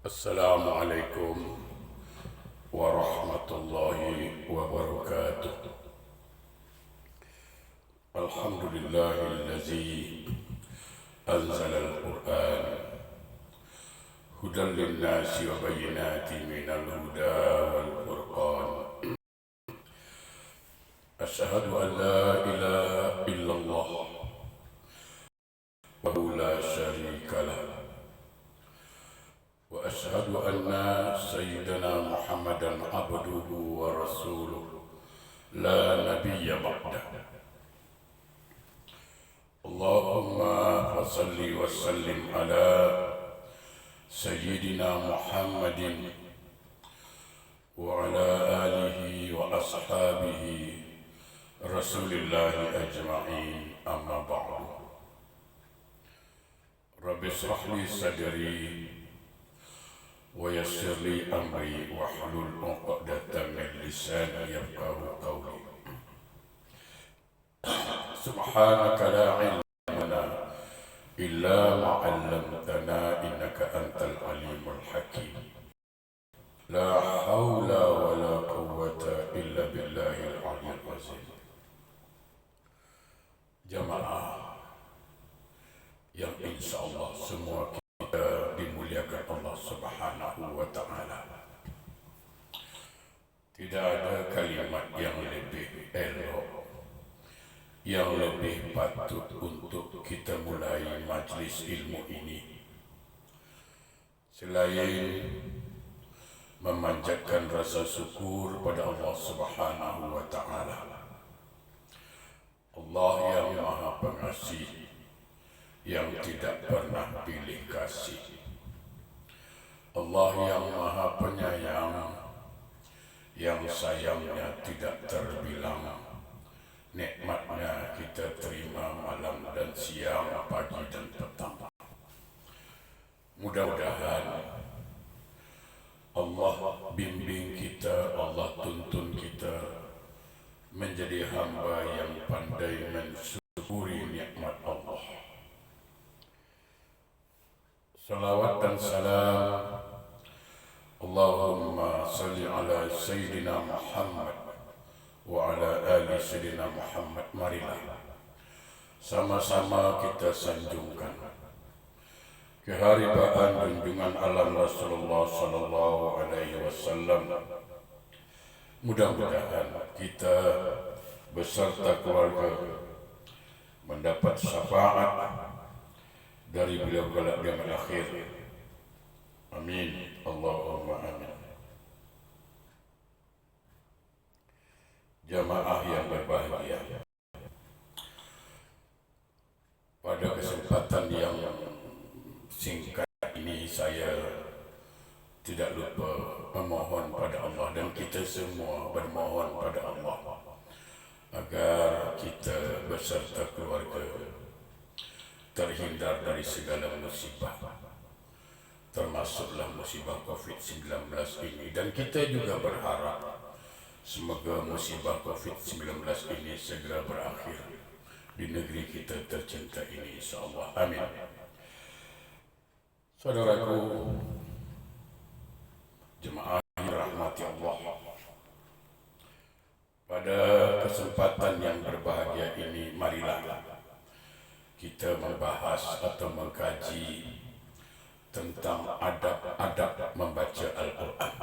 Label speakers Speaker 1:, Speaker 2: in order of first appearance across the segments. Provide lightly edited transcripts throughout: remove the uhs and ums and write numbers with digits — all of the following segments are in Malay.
Speaker 1: Assalamualaikum warahmatullahi wabarakatuh. Alhamdulillahillazi anzala al-Qur'an hudan lin-nasi wa bayyinatin minal huda wal furqan. Asyhadu an la ilaha illallah wahdahu la syarika lah. Wa ashhadu anna sayyidana Muhammadan abduhu wa rasuluh la nabiyya ba'dah. Allahumma fasalli wa sallim ala sayyidina Muhammadin wa ala alihi wa ashabihi rasulillahi ajma'in, amma ba'du. Rabbi shrah li sadri wa yassir li amri wahlul 'uqdatam min lisani yafqahu qawli. Subhanaka la ilma lana illa ma 'allamtana innaka antal alimul hakim. La haula wa la quwwata illa billahil aliyyil azim. Jamaah yang insyaallah semua dimuliakan Allah Subhanahu wa ta'ala. Tidak ada kalimat yang lebih elok, yang lebih patut untuk kita mulai majlis ilmu ini selain memanjatkan rasa syukur pada Allah Subhanahu wa ta'ala. Allah yang Maha Pengasih, yang tidak pernah pilih kasih. Allah yang Maha Penyayang, yang sayangnya tidak terbilang. Nikmatnya kita terima malam dan siang, pagi dan petang. Mudah-mudahan Allah bimbing kita, Allah tuntun kita menjadi hamba yang pandai mensyukuri nikmat Allah. Salawat dan salam Allahumma salli ala Sayyidina Muhammad wa ala ali Sayyidina Muhammad. Marilah sama-sama kita sanjungkan keharibaan junjungan alam Rasulullah sallallahu alaihi wasallam. Mudah-mudahan kita beserta keluarga mendapat syafaat dari beliau kelak di akhir. Amin. Allahumma amin. Jamaah yang berbahagia, pada kesempatan yang singkat ini saya tidak lupa memohon pada Allah, dan kita semua bermohon pada Allah agar kita beserta keluarga terhindar dari segala musibah, termasuklah musibah COVID-19 ini. Dan kita juga berharap semoga musibah COVID-19 ini segera berakhir di negeri kita tercinta ini, insyaAllah. Amin. Saudaraku, jemaah yang dirahmati Allah, pada kesempatan yang berbahagia ini, marilah kita membahas atau mengkaji tentang adab-adab membaca Al-Quran.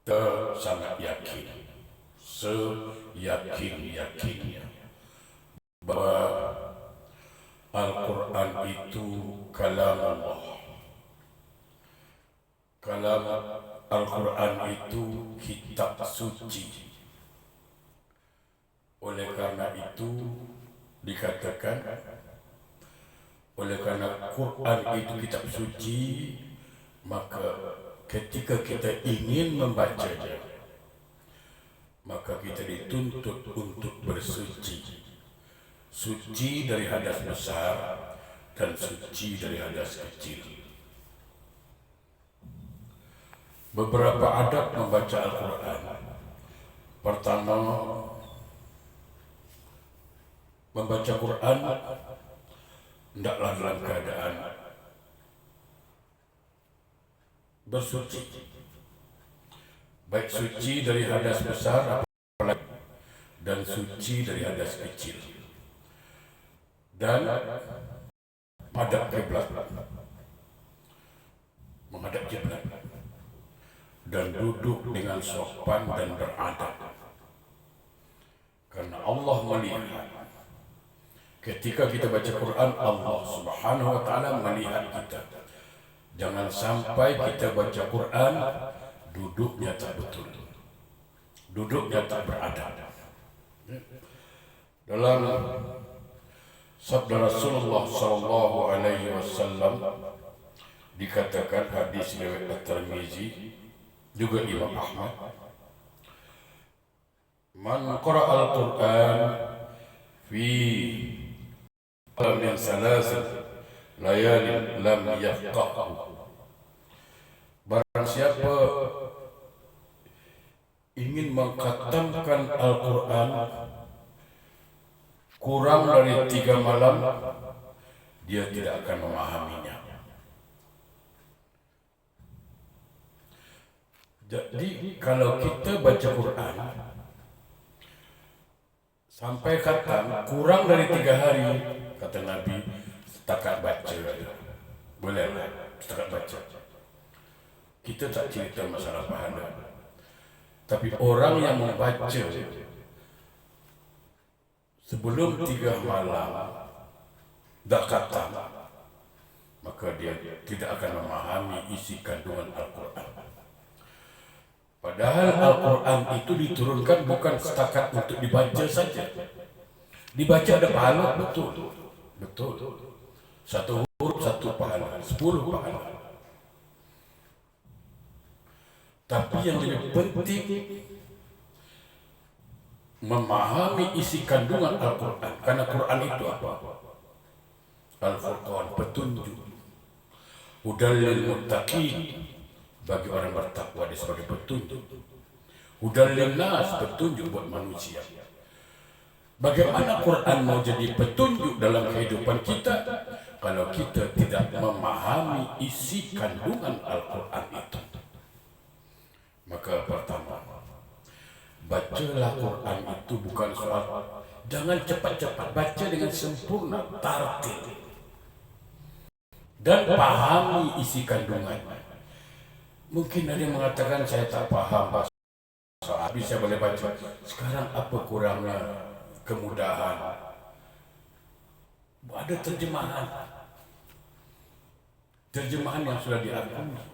Speaker 1: Kita sangat yakin, seyakin-yakinnya, bahwa Al-Quran itu kalam Allah. Kalam Al-Quran itu kitab suci. Oleh karena itu dikatakan, oleh karena Quran itu kitab suci, maka ketika kita ingin membacanya, maka kita dituntut untuk bersuci. Suci dari hadas besar dan suci dari hadas kecil. Beberapa adab membaca Al-Quran. Pertama, membaca Quran hendaklah dalam keadaan bersuci, baik suci dari hadas besar dan suci dari hadas kecil, dan madhab kiblat, menghadap kiblat, dan duduk dengan sopan dan beradab. Karena Allah melihat ketika kita baca Quran, Allah Subhanahu wa taala melihat kita. Jangan sampai kita baca Quran duduknya tak betul, duduknya tak beradab. Dalam sabda Rasulullah sallallahu alaihi wasallam dikatakan, hadis riwayat At-Tirmizi juga Imam Ahmad, man qara'a al-Qur'an fi min salasin layalin lam yafqahu. Barang siapa ingin mengkhatamkan Al-Quran kurang dari 3 malam, dia tidak akan memahaminya. Jadi kalau kita baca Quran sampai khatam kurang dari 3 hari, kata Nabi, setakat baca, boleh setakat baca. Kita tak cerita masalah pahala, tapi orang yang membaca sebelum 3 malam dah khatam, maka dia tidak akan memahami isi kandungan Al-Quran. Padahal Al-Quran itu diturunkan bukan setakat untuk dibaca saja. Dibaca ada pahala, betul. Betul. 1 huruf 1 pahala, 10 pahala. Tapi yang lebih penting memahami isi kandungan Al-Quran. Karena Quran itu apa? Al-Furqan, petunjuk. Hudal lil muttaqin, bagi orang bertakwa dia sebagai petunjuk. Hudal lin nas, petunjuk buat manusia. Bagaimana Quran mau jadi petunjuk dalam kehidupan kita kalau kita tidak memahami isi kandungan Al-Quran itu? Maka pertama, bacalah Quran itu bukan soal, jangan cepat-cepat, baca dengan sempurna, tartil, dan pahami isi kandungan. Mungkin ada yang mengatakan, saya tak paham bahasa Arab, saya boleh baca. Sekarang apa kurangnya kemudahan? Ada terjemahan yang sudah diakui.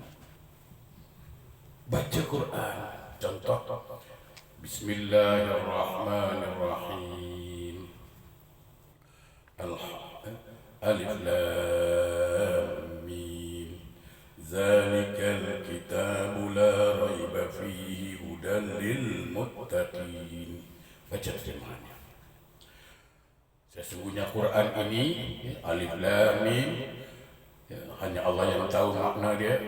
Speaker 1: Baca Quran, contoh Bismillahirrahmanirrahim, Alif Lam Mim, Zalikal kitabu la raiba fihi hudal lil muttaqin. Baca terjemahannya. Sesungguhnya Quran ini, Alif Lam Mim, hanya Allah yang tahu makna dia.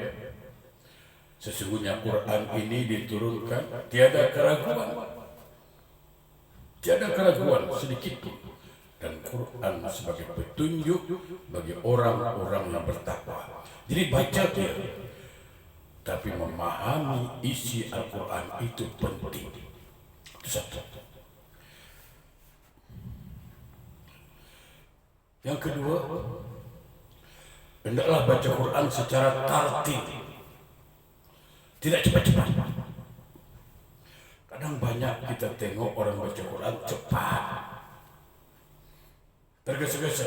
Speaker 1: Sesungguhnya Quran ini diturunkan tiada keraguan sedikit pun, dan Quran sebagai petunjuk bagi orang-orang yang bertakwa. Jadi baca dia, tapi memahami isi Al-Quran itu penting. Itu satu. Yang kedua, hendaklah baca Quran secara tartil, tidak cepat-cepat. Kadang banyak kita tengok orang baca Quran cepat, tergesa-gesa.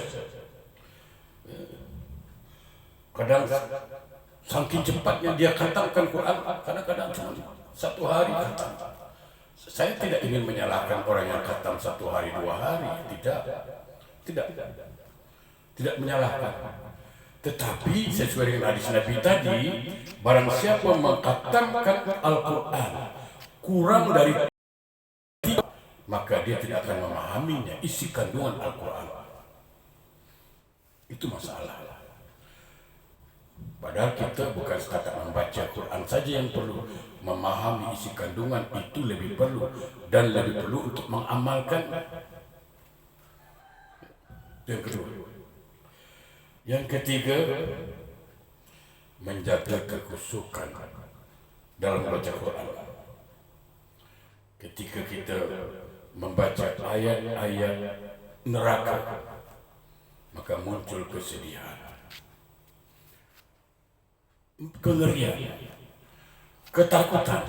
Speaker 1: Kadang saking cepatnya dia khatamkan Quran, kadang-kadang cuma 1 hari khatam. Saya tidak ingin menyalahkan orang yang khatam 1 hari 2 hari, tidak menyalahkan. Tetapi sesuai dengan hadis Nabi tadi, barang siapa mengkhatamkan Al-Quran kurang dari 3, maka dia tidak akan memahaminya, isi kandungan Al-Quran. Itu masalah. Padahal kita bukan setakat membaca Quran saja yang perlu, memahami isi kandungan itu lebih perlu, dan lebih perlu untuk mengamalkan. Yang kedua. Yang ketiga, menjaga kekhusyukan dalam membaca Quran. Ketika kita membaca ayat-ayat neraka, maka muncul kesedihan, kengerian, ketakutan.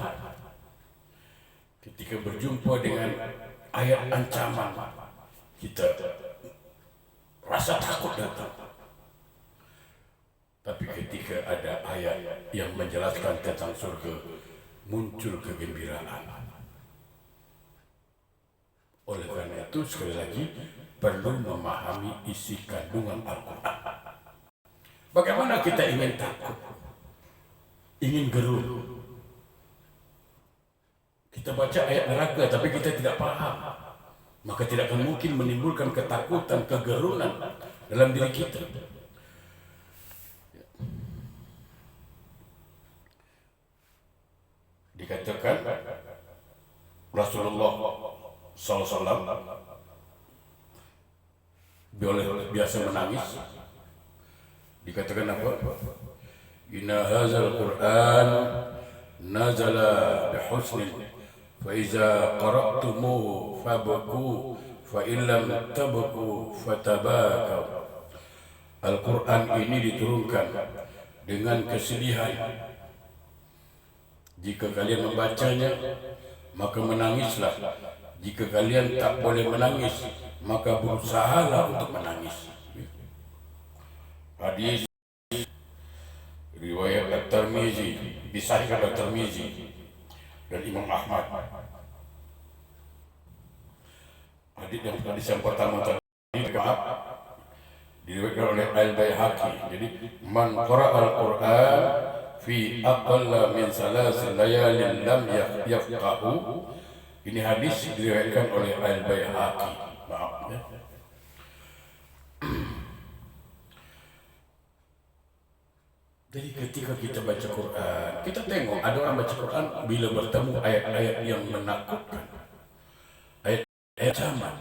Speaker 1: Ketika berjumpa dengan ayat ancaman, kita rasa takut datang. Tapi ketika ada ayat yang menjelaskan tentang surga, muncul kegembiraan. Oleh karena itu, sekali lagi, perlu memahami isi kandungan Al-Quran. Bagaimana kita ingin takut, ingin gerun. Kita baca ayat neraka tapi kita tidak paham, maka tidak akan mungkin menimbulkan ketakutan, kegerunan dalam diri kita. Dikatakan Rasulullah SAW biasa menangis. Dikatakan apa? Inna hazal Quran nazala bihusnin fa iza qara'tumuhu fabku fa illam tabku fatabakaw. Al-Quran ini diturunkan dengan kesedihan. Jika kalian membacanya, maka menangislah. Jika kalian tak boleh menangis, maka berusahalah untuk menangis. Hadis riwayat At-Tirmizi, disahihkan At-Tirmizi dan Imam Ahmad. Hadis yang pertama tadi diriwayatkan oleh Al-Baihaqi. Jadi, man qara'a al-Quran fi aqalla min salas layalin lam yafqahu. Ini hadis diriwayatkan oleh Al-Baihaqi. Maaf ya. Jadi ketika kita baca Quran, kita tengok ada orang baca Quran bila bertemu ayat-ayat yang menakutkan, ayat-ayat zaman,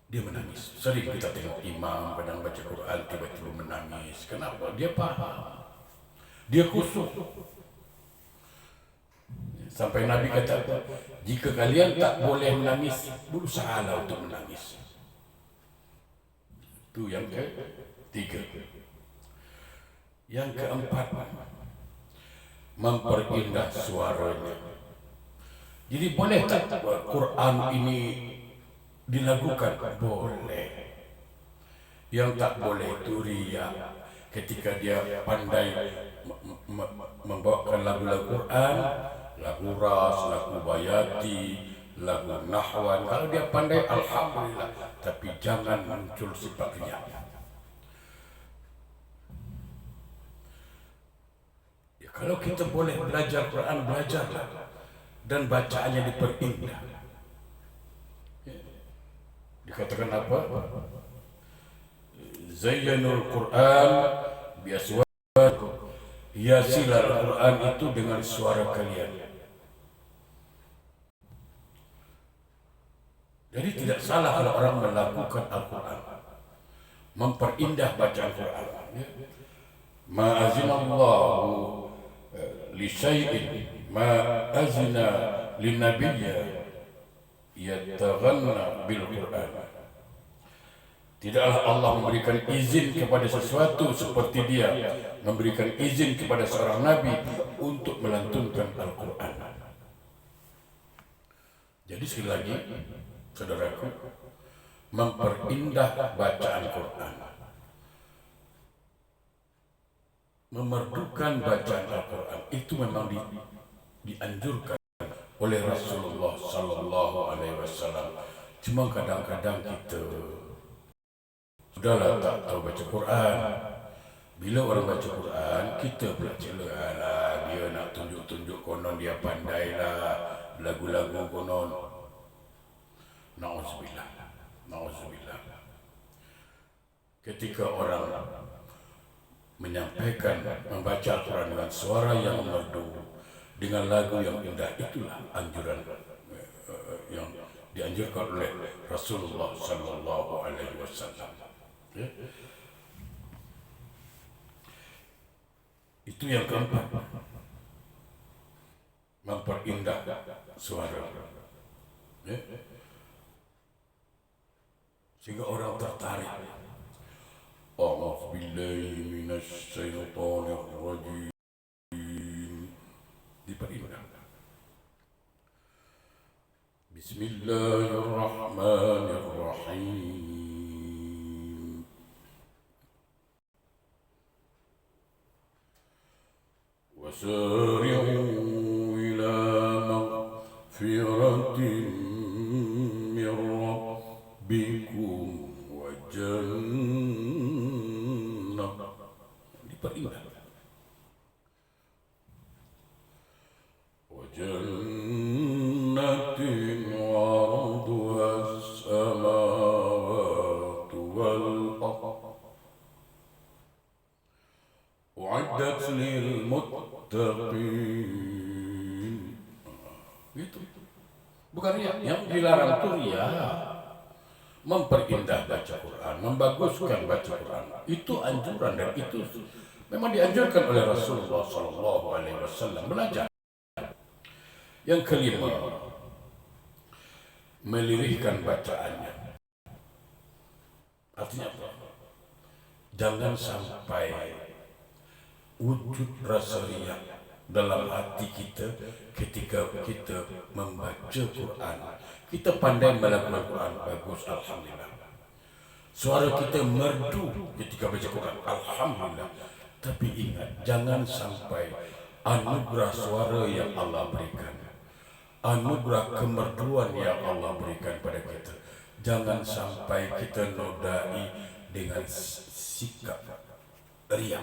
Speaker 1: dia menangis. Sering kita tengok imam kadang baca Quran tiba-tiba menangis. Kenapa? Dia paham, dia khusyuk. Sampai Nabi kata, jika kalian tak boleh menangis, berusahalah untuk menangis. Itu yang ketiga. Yang keempat, memperindah suaranya. Jadi boleh tak Quran ini dilakukan? Boleh. Yang tak boleh itu riya. Ketika dia pandai membawakan lagu-lagu Quran, lagu ras, lagu bayati, lagu nahwan, kalau dia pandai, alhamdulillah. Tapi jangan muncul sifat riya. Ya, kalau kita boleh belajar Quran, belajarlah dan bacaannya diperindah. Dikatakan apa? Zayyanul Quran biaswat, hiasilah Al-Quran itu dengan suara kalian. Jadi tidak salah kalau orang melakukan Al-Quran, memperindah bacaan Quran. Ma'azinallahu li syai'in ma'azina linnabiyya yataghanna bil Quran. Tidaklah Allah memberikan izin kepada sesuatu seperti dia memberikan izin kepada seorang nabi untuk melantunkan Al-Quran. Jadi sekali lagi, saudaraku, memperindah bacaan Quran, memerdukan bacaan Al-Quran, itu memang dianjurkan oleh Rasulullah Sallallahu Alaihi Wasallam. Cuma kadang-kadang kita sudahlah tak tahu baca Quran. Bila orang baca Quran, kita pula cela, alah dia nak tunjuk-tunjuk konon dia pandai lah, lagu-lagu konon. Na'udzubillah. Na'udzubillah. Ketika orang menyampaikan, membaca Al-Quran dengan suara yang merdu, dengan lagu yang indah, itulah anjuran yang dianjurkan oleh Rasulullah Sallallahu Alaihi Wasallam. Itu yang keempat, memperindah suara, ya, sehingga orang tertarik. A'udzu billahi minasy syaithanir rajim. Diperindah. Bismillahirrahmanirrahim. Wasari'u ila maghfiratin min rabbikum wa jannah. Diperindah. Wa jannatin 'arduha as-samawati wal ardh u'iddat lil muttaqin. Gitu. Bukan riya. Yang dilarang itu riya. Memperindah baca Quran, membaguskan baca Quran. Itu anjuran dan itu memang dianjurkan oleh Rasulullah SAW. Belajar. Yang kelima, melirihkan bacaannya. Artinya apa? Jangan sampai wujud rasa riya dalam hati kita ketika kita membaca Quran. Kita pandai melakukan Quran, bagus, alhamdulillah. Suara kita merdu ketika baca Quran, alhamdulillah. Tapi ingat, jangan sampai anugerah suara yang Allah berikan, anugerah kemerduan yang Allah berikan pada kita, jangan sampai kita nodai dengan sikap riya,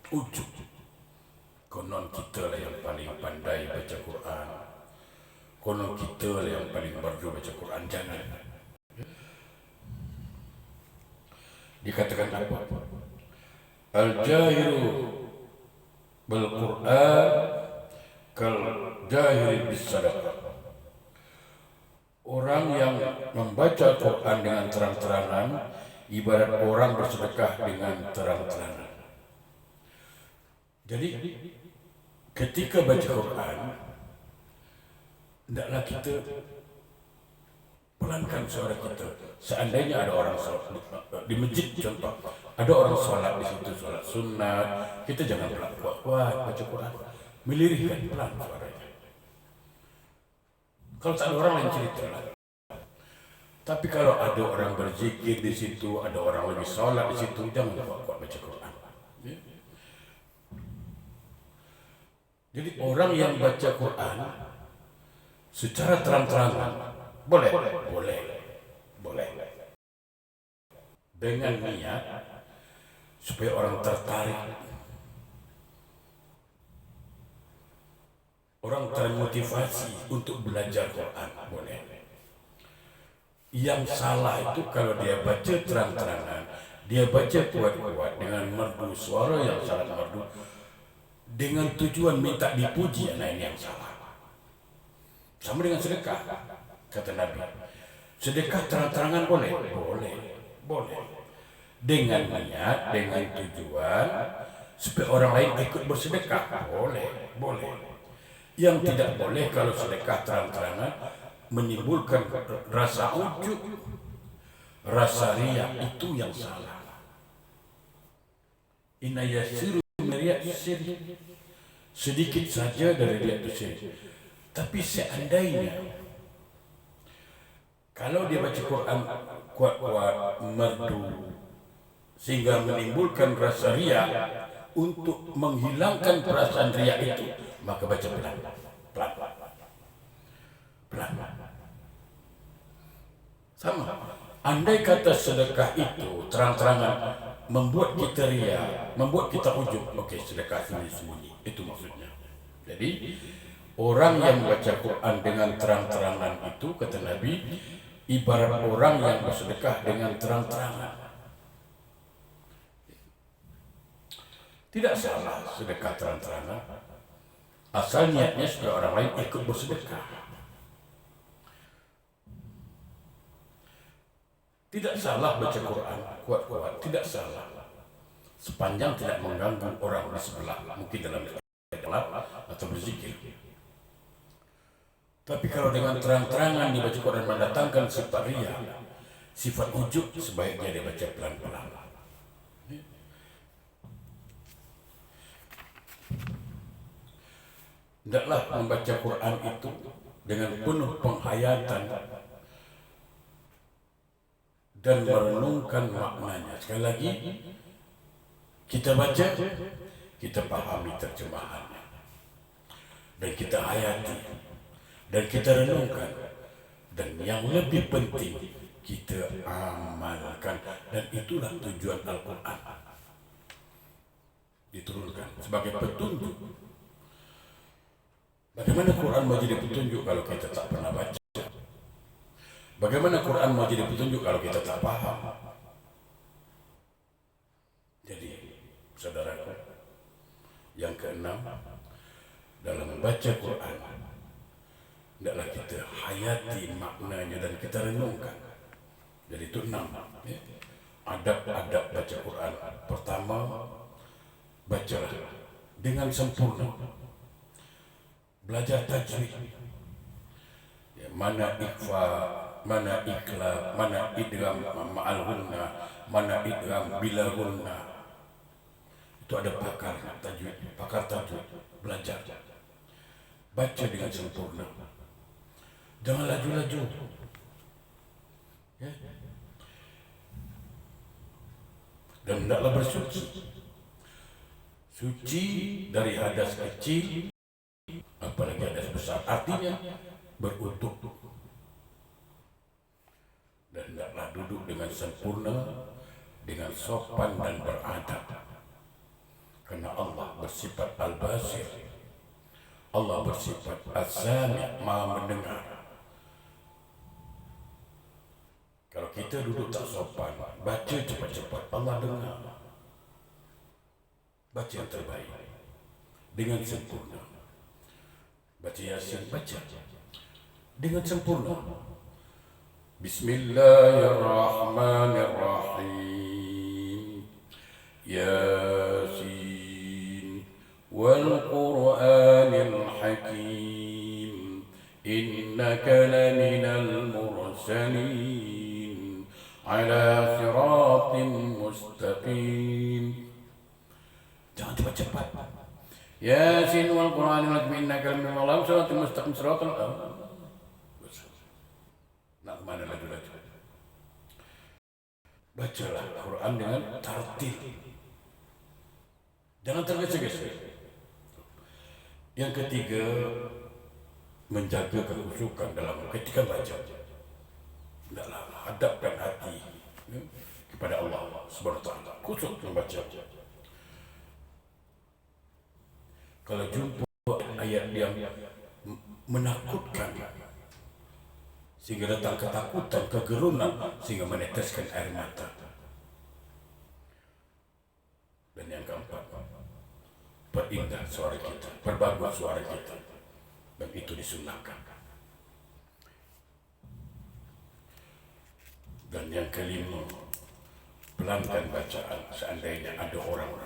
Speaker 1: ujub. Konon kita lah yang paling pandai baca Quran, konon kita lah yang paling merdu baca Quran. Jangan. Dikatakan apa? Al-jahiru bil Quran kal jahiri bis sadaqah. Orang yang membaca Quran dengan terang-terangan ibarat orang bersedekah dengan terang-terangan. Jadi ketika baca Quran, hendaklah kita pelankan suara kita. Seandainya ada orang sholat di masjid, contoh, ada orang sholat di situ, sholat sunat, kita jangan kuat-kuat baca Quran, melirihkan pelan suaranya. Kalau tak ada orang lain cerita lah. Tapi kalau ada orang berzikir di situ, ada orang lagi sholat di situ, jangan kuat-kuat baca Quran. Ya. Jadi orang yang baca Quran secara terang-terangan boleh, dengan niat supaya orang tertarik, orang termotivasi untuk belajar Quran, boleh. Yang salah itu kalau dia baca terang-terangan, dia baca kuat-kuat dengan merdu, suara yang sangat merdu, dengan tujuan minta dipuji. Nah, ini yang salah. Sama dengan sedekah, kata Nabi. Sedekah terang-terangan boleh. Dengan niat, dengan tujuan supaya orang lain ikut bersedekah, boleh. Yang tidak boleh kalau sedekah terang-terangan menimbulkan rasa ujub, rasa riya, itu yang salah. Inna yasiru riya syirik. Sedikit saja dari riya itu syirik. Tapi seandainya kalau dia baca Quran kuat-kuat, merdu, sehingga menimbulkan rasa riya, untuk menghilangkan perasaan riya itu, maka baca pelan. Sama. Andai kata sedekah itu terang-terangan membuat kita riya, membuat kita ujub, oke, sedekah sembunyi. Itu maksudnya. Jadi orang yang membaca Quran dengan terang-terangan itu, kata Nabi, ibarat orang yang bersedekah dengan terang-terangan. Tidak salah sedekah terang-terangan, asal niatnya supaya orang lain ikut bersedekah. Tidak salah baca Quran kuat-kuat, tidak salah. sepanjang tidak mengganggu orang di sebelah, mungkin dalam sholat atau berzikir. Tapi kalau dengan terang-terangan dibaca Quran mendatangkan sifat riya, sifat ujub, sebaiknya dibaca pelan-pelan. Hendaklah membaca Quran itu dengan penuh penghayatan dan merenungkan maknanya. Sekali lagi, kita baca, kita pahami terjemahannya, dan kita hayati, dan kita renungkan, dan yang lebih penting, kita amalkan. Dan itulah tujuan Al-Quran. Diturunkan sebagai petunjuk. Bagaimana Quran mau jadi petunjuk kalau kita tak pernah baca? Bagaimana Quran mau jadi petunjuk kalau kita tak paham? Jadi, saudaraku, yang keenam, dalam membaca Quran, hendaklah kita hayati maknanya dan kita renungkan. Jadi itu 6 adab-adab baca Quran. Pertama, bacalah dengan sempurna. Belajar tajwid. Ya, mana ikhfa, mana ikla, mana idgham ma'al gunna, mana idgham bila gunna. Itu ada pakar tajwid, pakar tajwid. Belajar. Baca dengan sempurna. Jangan laju-laju. Ya. Dan hendaklah bersuci. Suci dari hadas kecil, apalagi hadas besar. Artinya berutuh. Dan hendaklah duduk dengan sempurna, dengan sopan dan beradab. Karena Allah bersifat Al-Basir. Allah bersifat Az-Sami', Maha mendengar. Kalau kita duduk tak sopan, baca cepat-cepat, Allah dengar. Baca yang terbaik dengan sempurna. Baca Yasin, baca dengan sempurna. Bismillahirrahmanirrahim. Yasin wal Qur'anil Hakim. Innaka laminal mursalin ala siratim mustaqim. Jangan cepat-cepat. Yasin wal Qur'anil Hakim. Innaka laminal siratim mustaqim. Siratal nak kemana lagi-lagi? Bacalah Quran dengan tartil. Jangan tergesa-gesa. Yang ketiga, menjaga kekhusyukan dalam ketika baca. Hendaklah hadapkan hati kepada Allah Subhanahu wa taala. Khusyuk membaca. Kalau jumpa ayat yang menakutkan, sehingga datang ketakutan, kegerunan, sehingga meneteskan air mata. Dan yang keempat, perindah suara kita, perbagus suara kita, dan itu disunahkan. Dan yang kelima, pelankan bacaan. Seandainya ada orang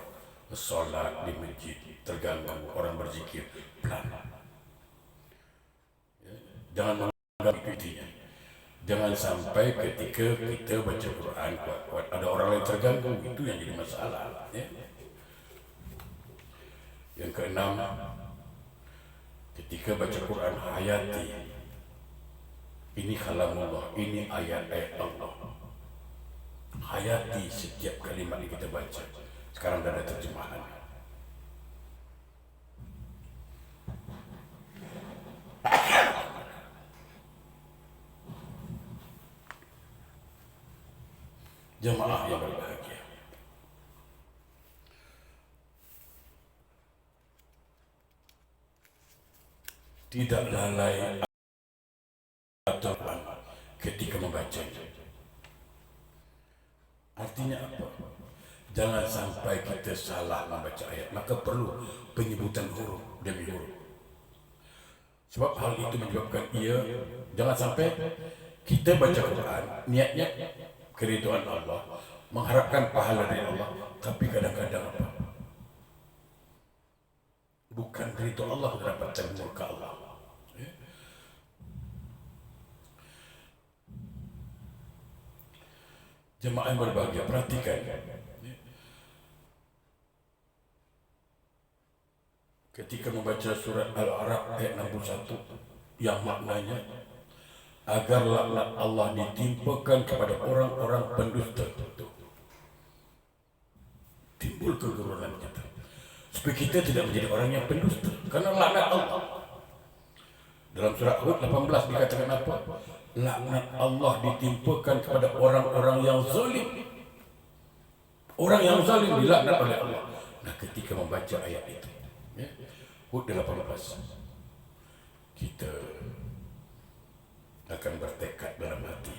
Speaker 1: sholat di masjid terganggu, orang berzikir, pelan. Jangan intinya, jangan sampai ketika kita baca Quran kuat-kuat ada orang yang terganggu, itu yang jadi masalah. Ya. Yang keenam, ketika baca Quran hayati, ini kalamullah, ini ayat-ayat Allah. Hayati setiap kalimat yang kita baca. Sekarang dah ada terjemahan. Jemaah yang berbahagia, tidak lalai atau ketika membaca. Artinya apa? Jangan sampai kita salah membaca ayat, maka perlu penyebutan huruf demi huruf. Sebab hal itu menyebabkan jangan sampai kita baca Quran niatnya keridhaan Allah, mengharapkan pahala dari Allah, tapi kadang-kadang apa? Bukan ridho Allah mendapatkan murka Allah. Ya. Jemaah yang berbahagia, perhatikan. Ketika membaca surat Al-A'raf ayat 61 yang maknanya agar laknat Allah ditimpakan kepada orang-orang pendusta, timbul kegururan kita supaya kita tidak menjadi orang yang pendusta karena laknat Allah. Dalam surah Hud 18 dikatakan apa? Laknat Allah ditimpakan kepada orang-orang yang zalim. Orang yang zalim dilaknat oleh Allah. Nah, ketika membaca ayat itu, ya, Hud 18, kita akan bertekad dalam hati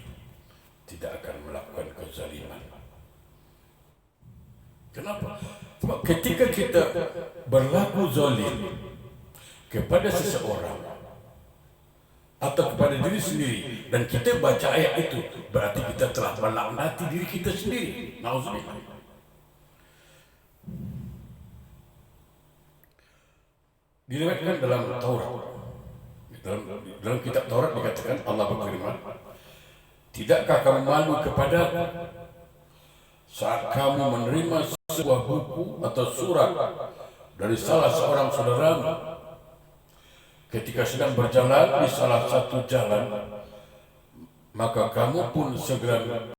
Speaker 1: tidak akan melakukan kezaliman. Kenapa? Sebab ketika kita berlaku zalim kepada seseorang atau kepada diri sendiri dan kita baca ayat itu, berarti kita telah melaknati diri kita sendiri. Nauzubillah. Diriwayatkan dalam Taurat, dalam kitab Taurat dikatakan Allah berfirman, tidakkah kamu malu kepada saat kamu menerima sebuah buku atau surat dari salah seorang saudaramu ketika sedang berjalan di salah satu jalan, maka kamu pun segera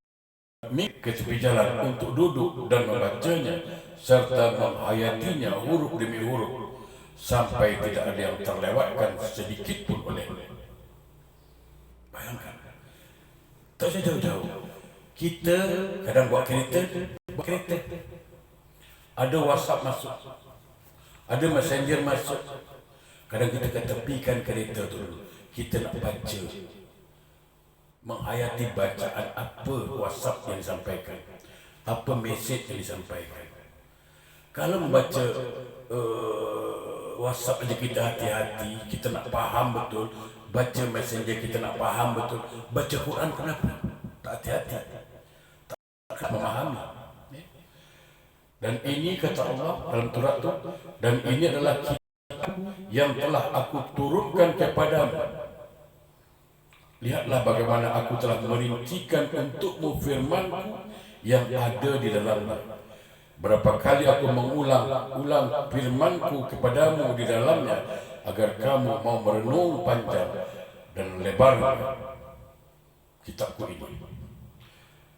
Speaker 1: ke tepi jalan untuk duduk dan membacanya serta menghayatinya huruf demi huruf sampai tidak ada yang terlewatkan sedikit pun olehnya. Bayangkan, tak jauh-jauh kita kadang buat kereta, ada WhatsApp masuk, ada Messenger masuk, kadang kita ketepikan kereta tu dulu, kita nak baca, menghayati bacaan apa WhatsApp yang disampaikan, apa mesej yang disampaikan. Kalau membaca WhatsApp aja kita hati-hati, kita nak faham betul. Baca Messenger kita nak faham betul. Baca Quran kenapa? Tak hati-hati, tak memahami. Dan ini kata Allah dalam surat itu, dan ini adalah kitab yang telah aku turunkan kepadamu. Lihatlah bagaimana aku telah merincikan untukmu firmanku yang ada di dalamnya. Berapa kali aku mengulang-ulang firmanku kepadamu di dalamnya agar kamu mau merenung panjang dan lebar kitabku ini.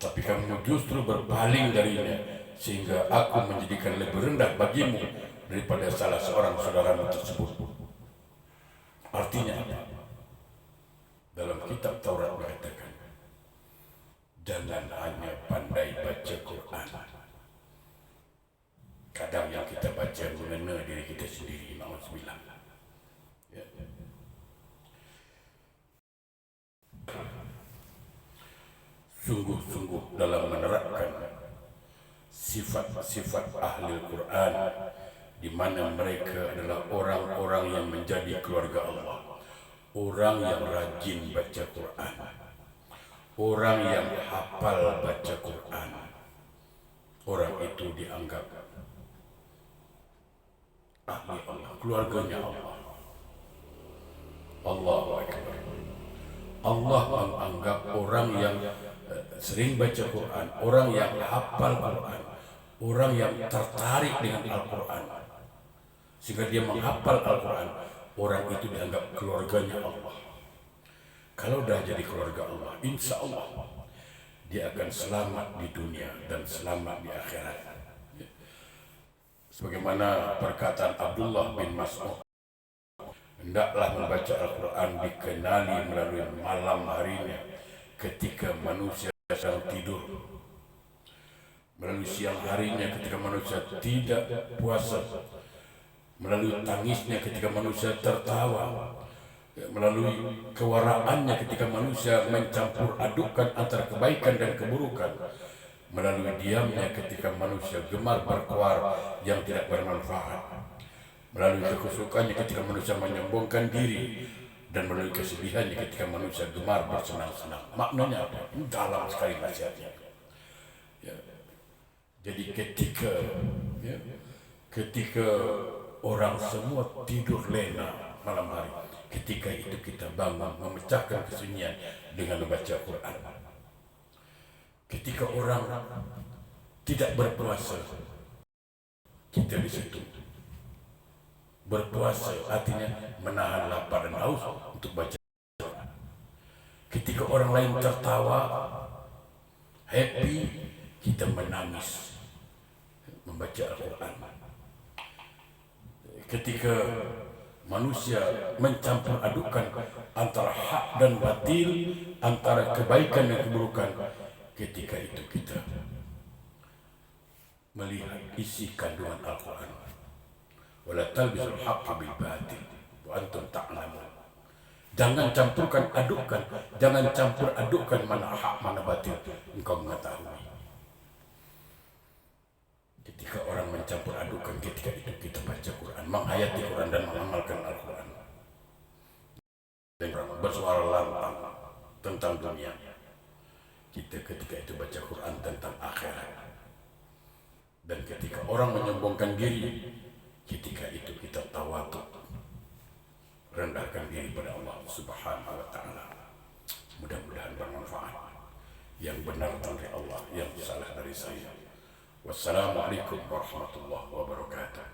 Speaker 1: Tapi kamu justru berpaling darinya sehingga aku menjadikan lebih rendah bagimu daripada salah seorang saudaramu tersebut. Artinya apa? Dalam kitab Taurat mengatakan, jangan hanya pandai baca Quran. Kadang yang kita baca mengena diri kita sendiri. Nauzubillah. Ya. Sungguh-sungguh dalam menerapkan sifat-sifat ahli Quran, di mana mereka adalah orang-orang yang menjadi keluarga Allah, orang yang rajin baca Quran, orang yang hafal baca Quran, orang itu dianggap ahli Allah, keluarganya Allah. Allahu Akbar. Allah menganggap orang yang sering baca Quran, orang yang hafal Quran, orang yang tertarik dengan Al-Quran, sehingga dia menghafal Al-Quran, orang itu dianggap keluarganya Allah. Kalau dah jadi keluarga Allah, insya Allah dia akan selamat di dunia dan selamat di akhirat. Sebagaimana perkataan Abdullah bin Mas'ud, hendaklah membaca Al-Quran dikenali melalui malam harinya ketika manusia sedang tidur, melalui siang harinya ketika manusia tidak puasa, melalui tangisnya ketika manusia tertawa, melalui kewaraannya ketika manusia mencampur adukkan antara kebaikan dan keburukan, melalui diamnya ketika manusia gemar berkuar yang tidak bermanfaat, melalui kekusukannya ketika manusia menyombongkan diri, dan melalui kesedihannya ketika manusia gemar bersenang-senang. Maknanya apa? Ini dalam sekali nasihatnya. Ya. Jadi ya, ketika orang semua tidur lena malam hari, ketika itu kita bangun memecahkan kesunyian dengan membaca Quran. Ketika orang tidak berpuasa, kita di situ berpuasa, artinya menahan lapar dan haus untuk baca. Ketika orang lain tertawa, happy, kita menangis membaca Al-Quran. Ketika manusia mencampur adukan antara hak dan batil, antara kebaikan dan keburukan, ketika itu kita melihat isi kandungan Al-Quran. Wala talbisul haqqa bil batil wa antum ta'lamun. Jangan campur adukkan mana hak mana batil, engkau mengetahui. Ketika orang mencampur adukan, ketika itu kita baca Quran, menghayati Quran dan mengamalkan Al-Quran. Dan bersuara lantang tentang dunia. Kita ketika itu baca Quran tentang akhirat. Dan ketika orang menyombongkan diri, ketika itu kita tawadhu, rendahkan diri pada Allah Subhanahu wa Ta'ala. Mudah-mudahan bermanfaat. Yang benar dari Allah, yang salah dari saya. Wassalamualaikum warahmatullahi wabarakatuh.